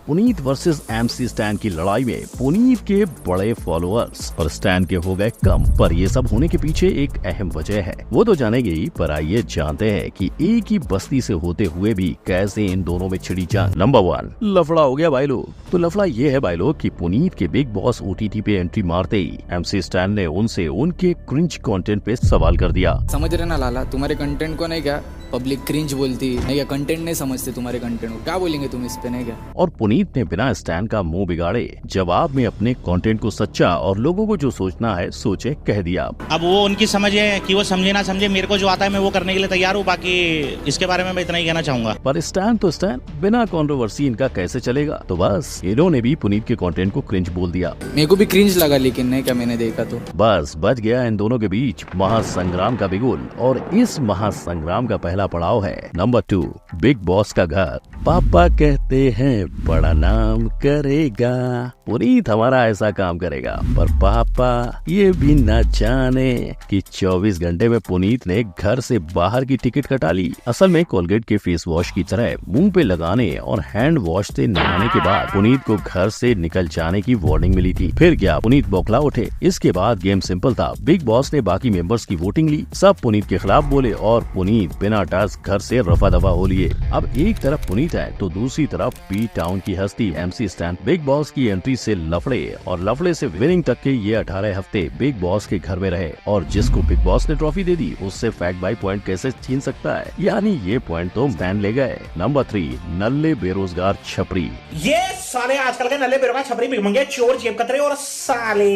Puneet versus MC stand की लड़ाई में पुनीत के बड़े फॉलोअर्स और स्टैन के हो गए कम। पर ये सब होने के पीछे एक अहम वजह है, वो तो जानेंगे ही, पर आइए जानते हैं कि एक ही बस्ती से होते हुए भी कैसे इन दोनों में छिड़ी जंग। नंबर 1, लफड़ा हो गया भाई लोग। तो लफड़ा ये है भाई लोग कि पुनीत के बिग बॉस OTT पे एंट्री मारते ही एमसी स्टैन ने उनसे उनके क्रिंज कंटेंट पे सवाल कर दिया। समझ रहे ना लाला, तुम्हारे कंटेंट को नहीं क्या पब्लिक क्रिंज बोलती नहीं क्या, कंटेंट नहीं समझते तुम्हारे कंटेंट को, क्या बोलेंगे तुम इस पे नहीं क्या। और पुनीत ने बिना स्टैन का मुंह बिगाड़े जवाब में अपने कंटेंट को सच्चा और लोगों को जो सोचना है सोचे कह दिया। अब वो उनकी समझ है कि वो समझे ना समझे, मेरे को जो आता है मैं वो करने के लिए तैयार हूँ, बाकी इसके बारे में मैं इतना ही कहना चाहूंगा। पर स्टैन तो स्टैन, बिना कंट्रोवर्सी इनका कैसे चलेगा। तो बस इन्होंने भी पुनीत के कंटेंट को क्रिंज बोल दिया। मेरे को भी क्रिंज लगा, लेकिन नहीं क्या मैंने देखा तो बस बच गया इन दोनों के बीच महासंग्राम का बिगुल। और इस महासंग्राम का पहला पड़ाव है नंबर 2, बिग बॉस का घर। पापा कहते हैं बड़ा नाम करेगा, पुनीत हमारा ऐसा काम करेगा, पर पापा ये भी न जाने कि 24 घंटे में पुनीत ने घर से बाहर की टिकट कटा ली। असल में कोलगेट के फेस वॉश की तरह मुंह पे लगाने और हैंड वॉश से नहाने के बाद पुनीत को घर से निकल जाने की वार्निंग मिली थी। फिर क्या, पुनीत बौखला उठे। इसके बाद गेम सिंपल था, बिग बॉस ने बाकी मेंबर्स की वोटिंग ली, सब पुनीत के खिलाफ बोले और पुनीत बिना टास्क घर से रफा दफा हो लिए। अब एक तरफ पुनीत है तो दूसरी तरफ पी टाउन की हस्ती एमसी स्टैन। बिग बॉस की एंट्री से लफड़े और लफड़े से विनिंग तक के ये 18 हफ्ते बिग बॉस के घर में रहे, और जिसको बिग बॉस ने ट्रॉफी दे दी उससे फैक्ट बाई पॉइंट कैसे छीन सकता है। यानी ये पॉइंट तो स्टैन ले गए। नंबर 3, नल्ले बेरोजगार छपरी। ये साले आजकल के नल्ले बेरोजगार छपरी भिखमंगे चोर जेब कतरे और साले।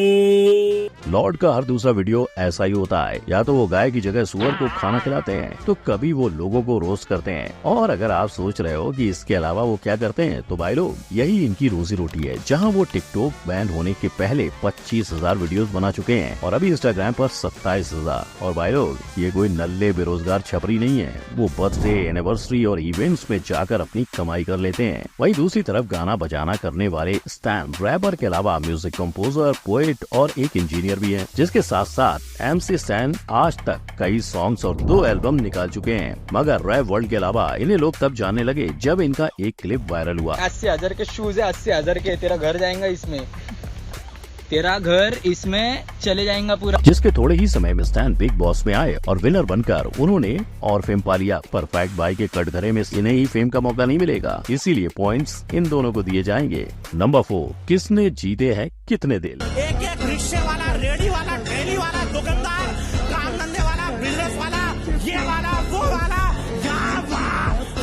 लॉर्ड का हर दूसरा वीडियो ऐसा ही होता है, या तो वो गाय की जगह सुअर को खाना खिलाते हैं, तो कभी वो लोगों को रोस्ट करते हैं। और अगर आप सोच रहे हो कि इसके अलावा वो क्या करते हैं, तो भाई लोग यही इनकी रोजी रोटी है। जहां वो टिकटॉक बैन होने के पहले 25,000 वीडियोस बना चुके हैं और अभी इंस्टाग्राम पर 27,000। और भाई लोग ये कोई नल्ले बेरोजगार छपरी नहीं है, वो बर्थडे, एनिवर्सरी और इवेंट्स में जाकर अपनी कमाई कर लेते हैं। वहीं दूसरी तरफ गाना बजाना करने वाले स्टैन रैपर के अलावा म्यूजिक कंपोजर, पोएट और एक इंजीनियर भी है, जिसके साथ साथ एमसी स्टैन आज तक कई सॉन्ग्स और 2 एल्बम निकाल चुके हैं। मगर रैप वर्ल्ड के अलावा इन्हें लोग तब जानने लगे जब इनका एक क्लिप वायरल हुआ। 80,000 के शूज है, 80,000 के, तेरा घर जाएगा इसमें, तेरा घर इसमें चले जाएगा पूरा। जिसके थोड़े ही समय में स्टैन बिग बॉस में आए और विनर बनकर उन्होंने और फेम पा लिया। परफेक्ट बाई के कटघरे में इन्हें ही फेम का मौका नहीं मिलेगा, इसीलिए पॉइंट्स इन दोनों को दिए जाएंगे। नंबर 4, किसने जीते हैं कितने दिल। एक रिक्शे वाला, रेडी वाला, ट्रेली वाला, दुकानदार, काम धंधे वाला, बिजनेस वाला, ये वाला, वो वाला,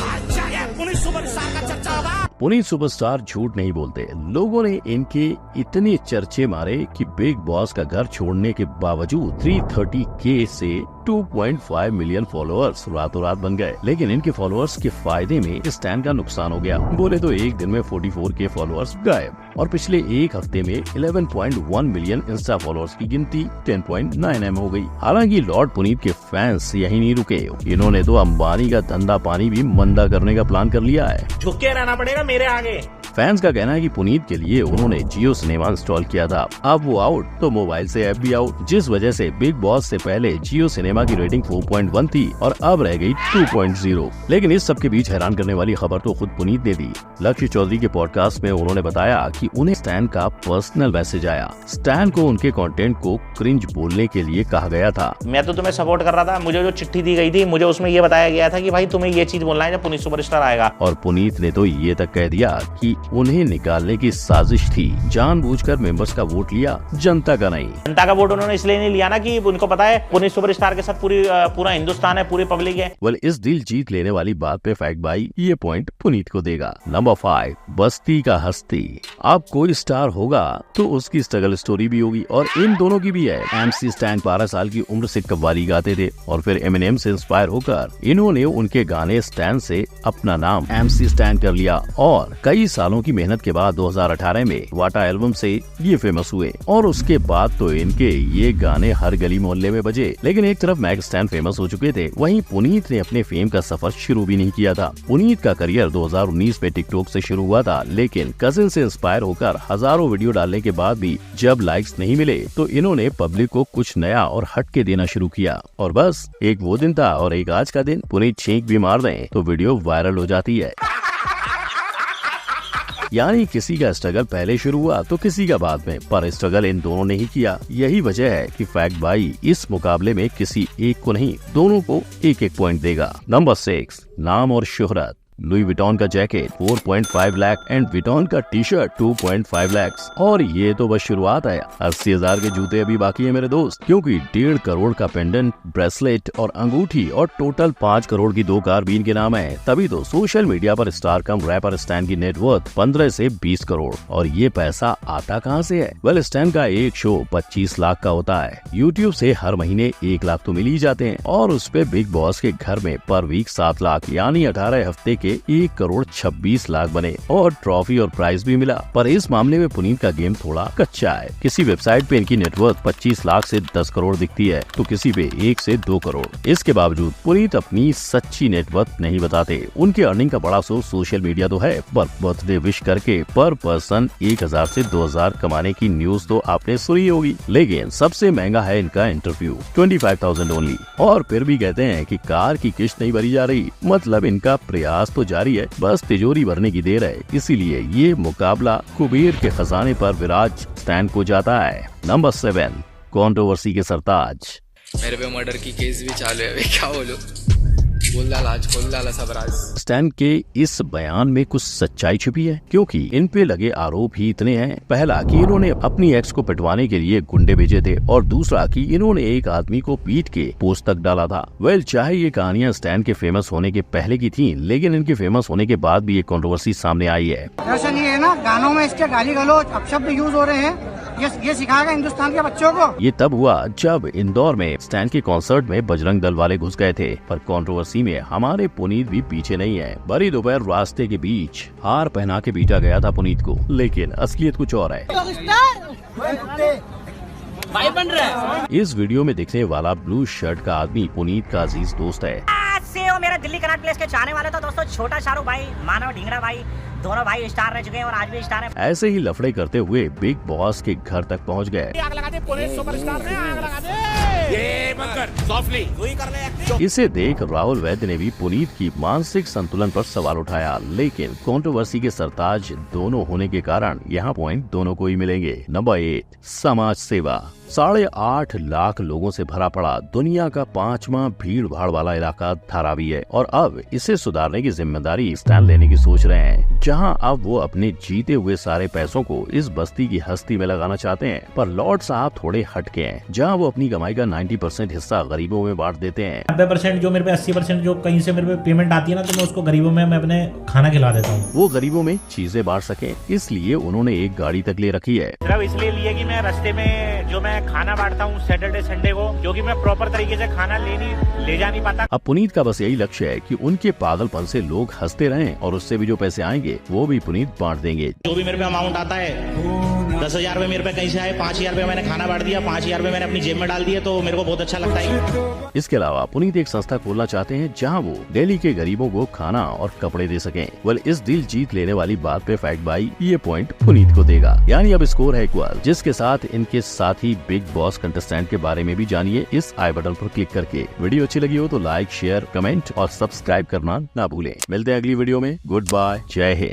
अच्छा ये पुलिस सुपरस्टार का चर्चा होगा। पुनीत सुपरस्टार झूठ नहीं बोलते। लोगों ने इनके इतने चर्चे मारे कि बिग बॉस का घर छोड़ने के बावजूद 330K से 2.5 मिलियन फॉलोअर्स रातों रात बन गए। लेकिन इनके फॉलोअर्स के फायदे में स्टैन का नुकसान हो गया। बोले तो एक दिन में 44K फॉलोअर्स गायब, और पिछले एक हफ्ते में 11.1 मिलियन इंस्टा फॉलोअर्स की गिनती 10.9M हो गई। हालांकि लॉर्ड पुनीत के फैंस यही नहीं रुके, इन्होंने तो अंबानी का धंधा पानी भी मंदा करने का प्लान कर लिया है। झुक के रहना पड़ेगा मेरे आगे। फैंस का कहना है कि पुनीत के लिए उन्होंने जियो सिनेमा इंस्टॉल किया था, अब वो आउट तो मोबाइल से ऐप भी आउट, जिस वजह से बिग बॉस से पहले जियो सिनेमा की रेटिंग 4.1 थी और अब रह गई 2.0। लेकिन इस सब के बीच हैरान करने वाली खबर तो खुद पुनीत ने दी। लक्ष्य चौधरी के पॉडकास्ट में उन्होंने बताया कि उन्हें स्टैन का पर्सनल मैसेज आया। स्टैन को उनके कंटेंट को क्रिंज बोलने के लिए कहा गया था। मैं तो तुम्हें सपोर्ट कर रहा था, मुझे जो चिट्ठी दी गई थी मुझे उसमें ये बताया गया था कि भाई तुम्हें ये चीज बोलना है जब पुनीत सुपरस्टार आएगा। और पुनीत ने तो ये तक कह दिया कि उन्हें निकालने की साजिश थी, जानबूझकर मेंबर्स का वोट लिया, जनता का नहीं। जनता का वोट उन्होंने इसलिए नहीं लिया ना कि उनको पता है पुनीत सुपरस्टार के साथ पूरा हिंदुस्तान है, पूरी पब्लिक है। वेल, इस दिल जीत लेने वाली बात पे फैक्ट भाई ये पॉइंट पुनीत को देगा। नंबर 5, बस्ती का हस्ती। अब कोई स्टार होगा तो उसकी स्ट्रगल स्टोरी भी होगी, और इन दोनों की भी है। एमसी स्टैन 12 साल की उम्र से कव्वाली गाते थे और फिर एमिनेम से इंस्पायर होकर इन्होंने उनके गाने स्टैन से अपना नाम एमसी स्टैन कर लिया, और कई सालों की मेहनत के बाद 2018 में वाटा एल्बम से ये फेमस हुए, और उसके बाद तो इनके ये गाने हर गली मोहल्ले में बजे। लेकिन एक तरफ मैग स्टैन फेमस हो चुके थे, वहीं पुनीत ने अपने फेम का सफर शुरू भी नहीं किया था। पुनीत का करियर 2019 में टिकटॉक से शुरू हुआ था, लेकिन कजिन से इंस्पायर होकर हजारों वीडियो डालने के बाद भी जब लाइक्स नहीं मिले तो इन्होंने पब्लिक को कुछ नया और हटके देना शुरू किया। और बस एक वो दिन था और एक आज का दिन, पुनीत छींक भी मार दें तो वीडियो वायरल हो जाती है। यानी किसी का स्ट्रगल पहले शुरू हुआ तो किसी का बाद में, पर स्ट्रगल इन दोनों ने ही किया। यही वजह है कि फैक्ट भाई इस मुकाबले में किसी एक को नहीं, दोनों को एक एक पॉइंट देगा। नंबर 6, नाम और शोहरत। लुई विटॉन का जैकेट 4.5 लाख एंड विटॉन का टी शर्ट 2.5 लाख। और ये तो बस शुरुआत है, 80,000 के जूते अभी बाकी है मेरे दोस्त, क्योंकि 1.5 करोड़ का पेंडेंट, ब्रेसलेट और अंगूठी और टोटल 5 करोड़ की 2 कार भी इनके नाम है। तभी तो सोशल मीडिया पर स्टार कम रैपर स्टैन की नेटवर्थ 15 से 20 करोड़। और ये पैसा आता कहाँ से है? वेल, स्टैन का एक शो 25 लाख का होता है। यूट्यूब से हर महीने 1 लाख तो मिल ही जाते हैं, और उस पे बिग बॉस के घर में पर वीक 7 लाख, यानी 18 हफ्ते के 1 करोड़ 26 लाख बने, और ट्रॉफी और प्राइज भी मिला। पर इस मामले में पुनीत का गेम थोड़ा कच्चा है। किसी वेबसाइट पे इनकी नेटवर्थ 25 लाख से 10 करोड़ दिखती है, तो किसी पे 1 से 2 करोड़। इसके बावजूद पुनीत अपनी सच्ची नेटवर्थ नहीं बताते। उनके अर्निंग का बड़ा सोर्स सोशल मीडिया तो है, पर बर्थडे विश करके पर पर्सन 1000 से 2000 कमाने की न्यूज तो आपने सुनी होगी। लेकिन सबसे महंगा है इनका इंटरव्यू, 25,000 ओनली। और फिर भी कहते हैं कि कार की किस्त नहीं भरी जा रही, मतलब इनका प्रयास तो जारी है, बस तिजोरी भरने की देर है। इसीलिए ये मुकाबला कुबेर के खजाने पर विराज स्टैन को जाता है। नंबर 7, कंट्रोवर्सी के सरताज। मेरे पे मर्डर की केस भी चालू है, क्या बोलूं, खोल डाला सब राज। स्टैन के इस बयान में कुछ सच्चाई छिपी है, क्योंकि इन पे लगे आरोप ही इतने हैं। पहला कि इन्होंने अपनी एक्स को पिटवाने के लिए गुंडे भेजे थे, और दूसरा कि इन्होंने एक आदमी को पीट के पोस्ट तक डाला था। वेल, चाहे ये कहानियां स्टैन के फेमस होने के पहले की थी, लेकिन इनके फेमस होने के बाद भी ये कंट्रोवर्सी सामने आई है। दरअसल ये है ना, गानों में इसके गाली गलौज अपशब्द यूज हो रहे हैं, ये सिखाएगा हिंदुस्तान के बच्चों को। ये तब हुआ जब इंदौर में स्टैन के कॉन्सर्ट में बजरंग दल वाले घुस गए थे। पर कंट्रोवर्सी में हमारे पुनीत भी पीछे नहीं है। बड़ी दोपहर रास्ते के बीच हार पहना के पीटा गया था पुनीत को, लेकिन असलियत कुछ और है। भाई बन रहा है। इस वीडियो में दिखने वाला ब्लू शर्ट का आदमी पुनीत का अजीज दोस्त है। से वो मेरा दिल्ली कनॉट प्लेस के चाहने वाले तो दोस्तों, छोटा शाहरुख भाई, मानव ढींगरा भाई, दोनों भाई स्टार रह चुके हैं और आज भी स्टार हैं। ऐसे ही लफड़े करते हुए बिग बॉस के घर तक पहुंच गए। आग लगा दे, पुलिस सुपरस्टार ने आग लगा दे। ये मत कर, सॉफ्टली वही कर ले एक्टिंग। इसे देख राहुल वैद्य ने भी पुनीत की मानसिक संतुलन पर सवाल उठाया, लेकिन कंट्रोवर्सी के सरताज दोनों होने के कारण यहाँ पॉइंट दोनों को ही मिलेंगे। नंबर 8, समाज सेवा। 8.5 लाख लोगों से भरा पड़ा दुनिया का 5वां भीड़ भाड़ वाला इलाका धारावी है, और अब इसे सुधारने की जिम्मेदारी स्टैन लेने की सोच रहे हैं, जहां अब वो अपने जीते हुए सारे पैसों को इस बस्ती की हस्ती में लगाना चाहते हैं। पर लॉर्ड साहब थोड़े हटके हैं, जहां वो अपनी कमाई का 90% हिस्सा गरीबों में बांट देते हैं। 90% जो मेरे पे 80% जो कहीं से मेरे पे पेमेंट आती है ना, तो मैं उसको गरीबों में मैं अपने खाना खिला देता हूँ। वो गरीबों में चीजें बांट सके, इसलिए उन्होंने एक गाड़ी तक ले रखी है। सिर्फ इसलिए लिए कि मैं रास्ते में जो मैं खाना बांटता हूँ सैटरडे संडे को, क्योंकि मैं प्रॉपर तरीके से खाना ले जा नहीं पाता। अब पुनीत का बस यही लक्ष्य है कि उनके पागलपन से लोग हंसते रहें, और उससे भी जो पैसे आएंगे वो भी पुनीत बांट देंगे। जो भी मेरे पे अमाउंट आता है, 10,000 रुपए मेरे पे कहीं से आए, 5,000 रुपए मैंने खाना बांट दिया, 5,000 रुपए मैंने अपनी जेब में डाल दिया, तो मेरे को बहुत अच्छा लगता है। इसके अलावा पुनीत एक संस्था खोलना चाहते हैं, जहां वो दिल्ली के गरीबों को खाना और कपड़े दे सकें। वेल, इस दिल जीत लेने वाली बात पे फैक्ट भाई ये पॉइंट पुनीत को देगा, यानी अब स्कोर है इक्वल। जिसके साथ इनके साथी बिग बॉस कंटेस्टेंट के बारे में भी जानिए इस आई बटन पर क्लिक करके। वीडियो अच्छी लगी हो तो लाइक, शेयर, कमेंट और सब्सक्राइब करना ना भूलें। मिलते हैं अगली वीडियो में। गुड बाय, जय हिंद।